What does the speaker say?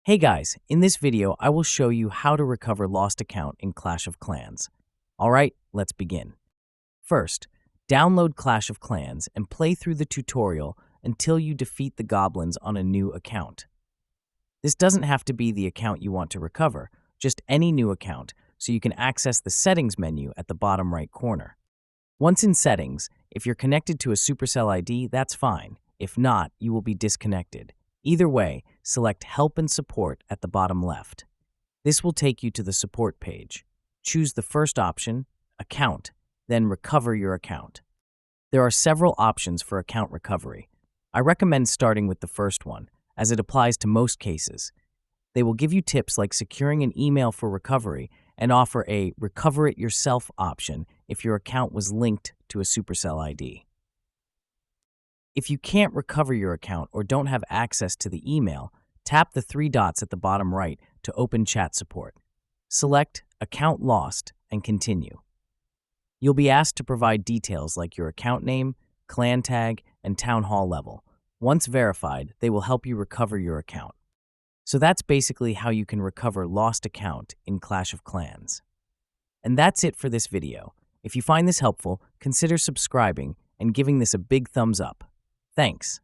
Hey guys, in this video I will show you how to recover lost account in Clash of Clans. Alright, let's begin. First, download Clash of Clans and play through the tutorial until you defeat the goblins on a new account. This doesn't have to be the account you want to recover, just any new account, so you can access the settings menu at the bottom right corner. Once in settings, if you're connected to a Supercell ID, that's fine. If not, you will be disconnected. Either way, select Help and Support at the bottom left. This will take you to the support page. Choose the first option, Account, then Recover your account. There are several options for account recovery. I recommend starting with the first one, as it applies to most cases. They will give you tips like securing an email for recovery and offer a Recover It Yourself option if your account was linked to a Supercell ID. If you can't recover your account or don't have access to the email, tap the three dots at the bottom right to open chat support. Select Account Lost and continue. You'll be asked to provide details like your account name, clan tag, and town hall level. Once verified, they will help you recover your account. So that's basically how you can recover lost account in Clash of Clans. And that's it for this video. If you find this helpful, consider subscribing and giving this a big thumbs up. Thanks.